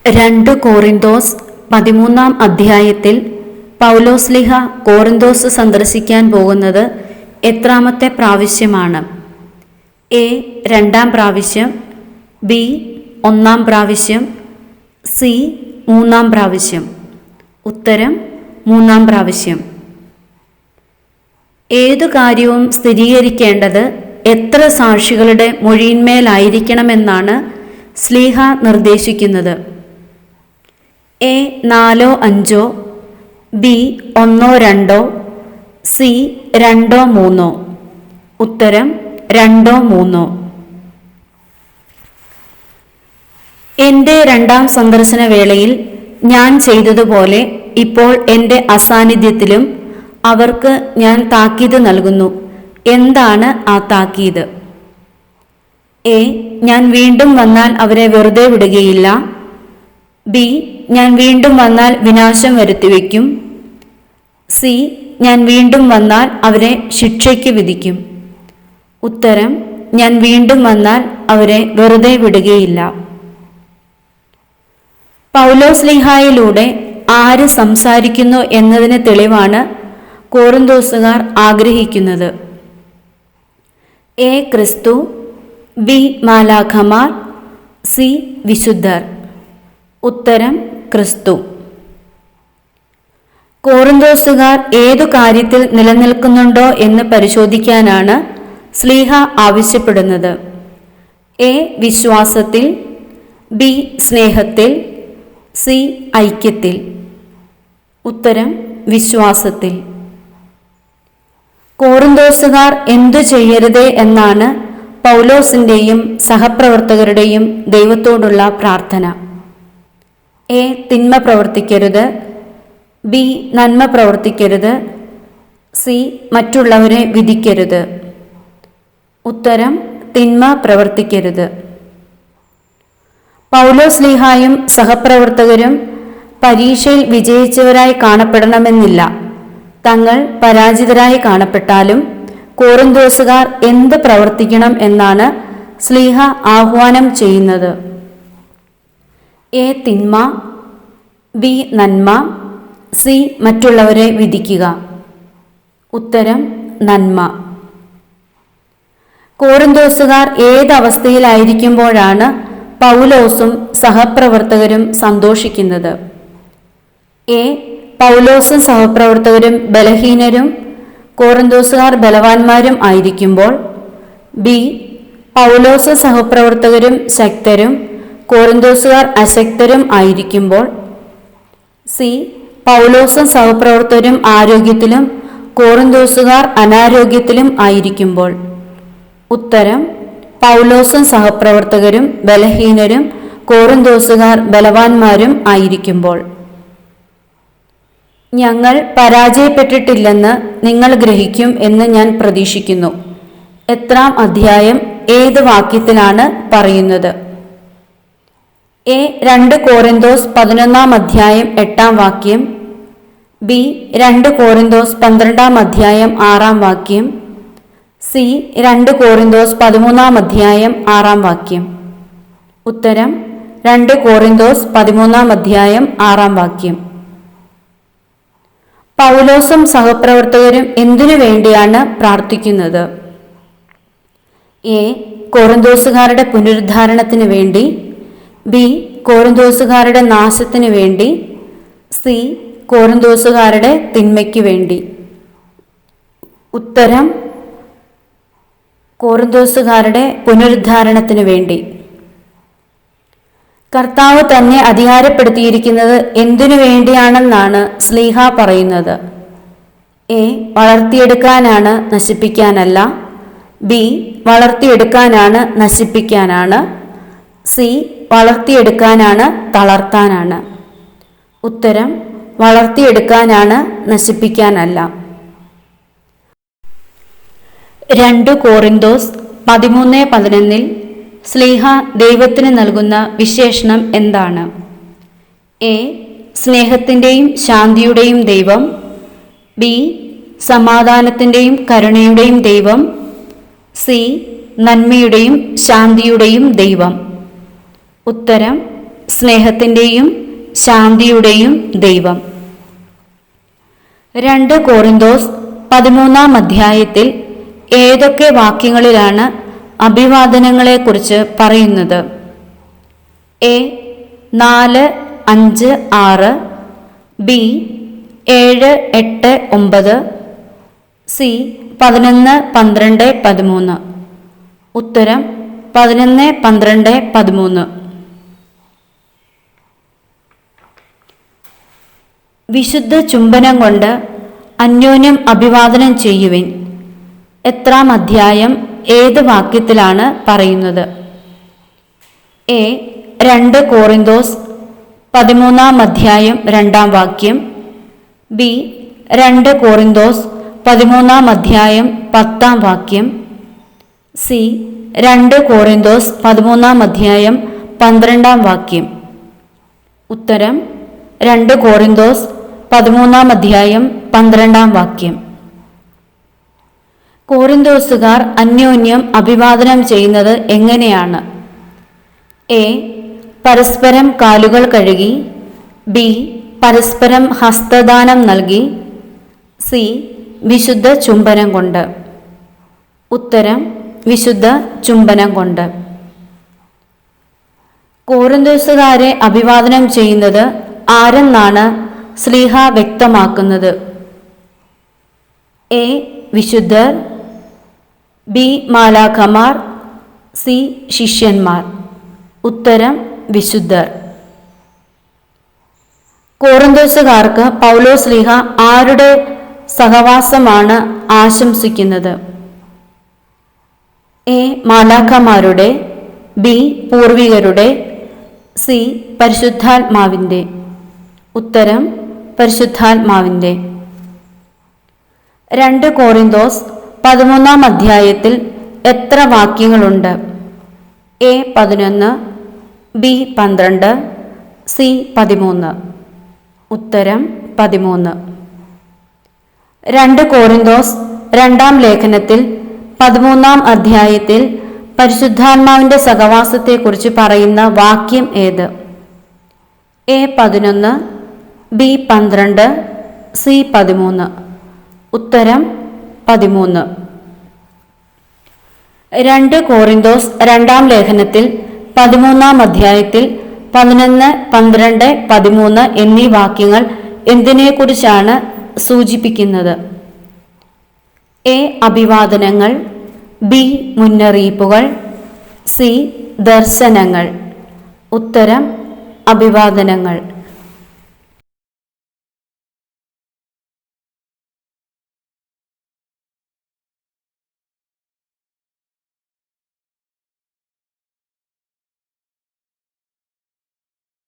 രണ്ട് കോറിന്തോസ് 13 അധ്യായത്തിൽ പൗലോസ്ലീഹ കോറിന്തോസ് സന്ദർശിക്കാൻ പോകുന്നത് എത്രാമത്തെ പ്രാവശ്യമാണ്? എ. 2 പ്രാവശ്യം, ബി. 1 പ്രാവശ്യം, സി. 3 പ്രാവശ്യം. ഉത്തരം 3 പ്രാവശ്യം. ഏതു കാര്യവും സ്ഥിരീകരിക്കേണ്ടത് എത്ര സാക്ഷികളുടെ മൊഴിയിന്മേലായിരിക്കണമെന്നാണ് സ്ലീഹ നിർദ്ദേശിക്കുന്നത്? എ. 4-5, ബി. 1-2, സി. 2-3. ഉത്തരം 2-3. എൻ്റെ 2ാം സന്ദർശന വേളയിൽ ഞാൻ ചെയ്തതുപോലെ ഇപ്പോൾ എൻ്റെ അസാന്നിധ്യത്തിലും അവർക്ക് ഞാൻ താക്കീത് നൽകുന്നു. എന്താണ് ആ താക്കീത്? എ. ഞാൻ വീണ്ടും വന്നാൽ അവരെ വെറുതെ വിടുകയില്ല. ബി. ഞാൻ വീണ്ടും വന്നാൽ വിനാശം വരുത്തിവെക്കും. സി. ഞാൻ വീണ്ടും വന്നാൽ അവരെ ശിക്ഷയ്ക്ക് വിധിക്കും. ഉത്തരം ഞാൻ വീണ്ടും വന്നാൽ അവരെ വെറുതെ വിടുകയില്ല. പൗലോസ്ലീഹായിലൂടെ ആര് സംസാരിക്കുന്നു എന്നതിന് തെളിവാണ് കോറിന്തോസുകാർ ആഗ്രഹിക്കുന്നത്. എ. ക്രിസ്തു, ബി. മാലാഖമാർ, സി. വിശുദ്ധർ. ഉത്തരം ക്രിസ്തു. കോറിന്തോസുകാർ ഏതു കാര്യത്തിൽ നിലനിൽക്കുന്നുണ്ടോ എന്ന് പരിശോധിക്കാനാണ് സ്ലീഹ ആവശ്യപ്പെടുന്നത്. എ. വിശ്വാസത്തിൽ, ബി. സ്നേഹത്തിൽ, സി. ഐക്യത്തിൽ. ഉത്തരം വിശ്വാസത്തിൽ. കോറിന്തോസുകാർ എന്തു ചെയ്യരുതേ എന്നാണ് പൗലോസിൻ്റെയും സഹപ്രവർത്തകരുടെയും ദൈവത്തോടുള്ള പ്രാർത്ഥന. എ. തിന്മ പ്രവർത്തിക്കരുത്, ബി. നന്മ പ്രവർത്തിക്കരുത്, സി. മറ്റുള്ളവരെ വിധിക്കരുത്. ഉത്തരം തിന്മ പ്രവർത്തിക്കരുത്. പൗലോസ്ലീഹായും സഹപ്രവർത്തകരും പരീക്ഷയിൽ വിജയിച്ചവരായി കാണപ്പെടണമെന്നില്ല. തങ്ങൾ പരാജിതരായി കാണപ്പെട്ടാലും കോറിന്തോസുകാർ എന്ത് പ്രവർത്തിക്കണം എന്നാണ് സ്ലീഹ ആഹ്വാനം ചെയ്യുന്നത്. എ. തിന്മ, ബി. നന്മ, സി. മറ്റുള്ളവരെ വിധിക്കുക. ഉത്തരം നന്മ. കോറിന്തോസുകാർ ഏതവസ്ഥയിലായിരിക്കുമ്പോഴാണ് പൗലോസും സഹപ്രവർത്തകരും സന്തോഷിക്കുന്നത്? എ. പൗലോസും സഹപ്രവർത്തകരും ബലഹീനരും കോറിന്തോസുകാർ ബലവാന്മാരും ആയിരിക്കുമ്പോൾ. ബി. പൗലോസും സഹപ്രവർത്തകരും ശക്തരും കോറിന്തോസുകാർ അശക്തരും ആയിരിക്കുമ്പോൾ. സി. പൗലോസും സഹപ്രവർത്തകരും ആരോഗ്യത്തിലും കോറിന്തോസുകാർ അനാരോഗ്യത്തിലും ആയിരിക്കുമ്പോൾ. ഉത്തരം പൗലോസും സഹപ്രവർത്തകരും ബലഹീനരും കോറിന്തോസുകാർ ബലവാന്മാരും ആയിരിക്കുമ്പോൾ. ഞങ്ങൾ പരാജയപ്പെട്ടിട്ടില്ലെന്ന് നിങ്ങൾ ഗ്രഹിക്കും എന്ന് ഞാൻ പ്രതീക്ഷിക്കുന്നു. എത്രാം അധ്യായം ഏത് വാക്യത്തിലാണ് പറയുന്നത്? എ. 2 കോറിന്തോസ് 11 അധ്യായം 8 വാക്യം, ബി. 2 കോറിന്തോസ് 12 അധ്യായം 6 വാക്യം, സി. 2 കോറിന്തോസ് 13 അധ്യായം 6 വാക്യം. ഉത്തരം 2 കോറിന്തോസ് 13 അധ്യായം 6 വാക്യം. പൗലോസും സഹപ്രവർത്തകരും എന്തിനു വേണ്ടിയാണ് പ്രാർത്ഥിക്കുന്നത്? എ. കോറിന്തോസുകാരുടെ പുനരുദ്ധാരണത്തിന് വേണ്ടി, ബി. കോറിന്തോസുകാരുടെ നാശത്തിന് വേണ്ടി, സി. കോറിന്തോസുകാരുടെ തിന്മയ്ക്ക് വേണ്ടി. ഉത്തരം കോറിന്തോസുകാരുടെ പുനരുദ്ധാരണത്തിന് വേണ്ടി. കർത്താവ് തന്നെ അധികാരപ്പെടുത്തിയിരിക്കുന്നത് എന്തിനു വേണ്ടിയാണെന്നാണ് സ്ലീഹ പറയുന്നത്? എ. വളർത്തിയെടുക്കാനാണ്, നശിപ്പിക്കാനല്ല. ബി. വളർത്തിയെടുക്കാനാണ്, നശിപ്പിക്കാനാണ്. സി. വളർത്തിയെടുക്കാനാണ്, തളർത്താനാണ്. ഉത്തരം വളർത്തിയെടുക്കാനാണ്, നശിപ്പിക്കാനല്ല. 2 കോറിന്തോസ് 13:11 ശ്ലീഹ ദൈവത്തിന് നൽകുന്ന വിശേഷണം എന്താണ്? എ. സ്നേഹത്തിൻ്റെയും ശാന്തിയുടെയും ദൈവം. ബി. സമാധാനത്തിൻ്റെയും കരുണയുടെയും ദൈവം. സി. നന്മയുടെയും ശാന്തിയുടെയും ദൈവം. ഉത്തരം: സ്നേഹത്തിൻ്റെയും ശാന്തിയുടെയും ദൈവം. 2 കോറിന്തോസ് 13 ഏതൊക്കെ വാക്യങ്ങളിലാണ് അഭിവാദനങ്ങളെക്കുറിച്ച് പറയുന്നത്? എ. 4, 5, 6. ബി. 7, 8, 9. സി. 11, 12, 13. ഉത്തരം: 11, 12, 13. വിശുദ്ധ ചുംബനം കൊണ്ട് അന്യോന്യം അഭിവാദനം ചെയ്യുവിൻ. എത്രാം അധ്യായം ഏത് വാക്യത്തിലാണ് പറയുന്നത്? എ. 2 കോറിന്തോസ് 13 2 വാക്യം. ബി. 2 കോറിന്തോസ് 13 10 വാക്യം. സി. 2 കോറിന്തോസ് 13 12 വാക്യം. ഉത്തരം: 2 കോറിന്തോസ് 13 12 വാക്യം. കോറിന്തോസുകാർ അന്യോന്യം അഭിവാദനം ചെയ്യുന്നത് എങ്ങനെയാണ്? എ. പരസ്പരം കാലുകൾ കഴുകി. ബി. പരസ്പരം ഹസ്തദാനം നൽകി. സി. വിശുദ്ധ ചുംബനം കൊണ്ട്. ഉത്തരം: വിശുദ്ധ ചുംബനം കൊണ്ട്. കോറിന്തോസുകാരെ അഭിവാദനം ചെയ്യുന്നത് ആരെന്നാണ് ശ്ലീഹ വ്യക്തമാക്കുന്നത്? എ. വിശുദ്ധർ. ബി. മാലാഖമാർ. സി. ശിഷ്യന്മാർ. ഉത്തരം: വിശുദ്ധർ. കോറിന്തോസുകാർക്ക് പൗലോസ് ശ്ലീഹ ആരുടെ സഹവാസമാണ് ആശംസിക്കുന്നത്? എ. മാലാഖമാരുടെ. ബി. പൂർവികരുടെ. സി. പരിശുദ്ധാത്മാവിൻ്റെ. ഉത്തരം: പരിശുദ്ധാത്മാവിൻ്റെ. 2 കോറിന്തോസ് 13 എത്ര വാക്യങ്ങളുണ്ട്? എ. 11. ബി. 12. സി. 13. ഉത്തരം: 13. 2 കോറിന്തോസ് 2 ലേഖനത്തിൽ 13 പരിശുദ്ധാത്മാവിൻ്റെ സഹവാസത്തെക്കുറിച്ച് പറയുന്ന വാക്യം ഏത്? എ. 11. ബി. 12. സി. 13. ഉത്തരം: 13. 2 കോറിന്തോസ് 2 ലേഖനത്തിൽ 13 11, 12, 13 എന്നീ വാക്യങ്ങൾ എന്തിനെക്കുറിച്ചാണ് സൂചിപ്പിക്കുന്നത്? എ. അഭിവാദനങ്ങൾ. ബി. മുന്നറിയിപ്പുകൾ. സി. ദർശനങ്ങൾ. ഉത്തരം: അഭിവാദനങ്ങൾ.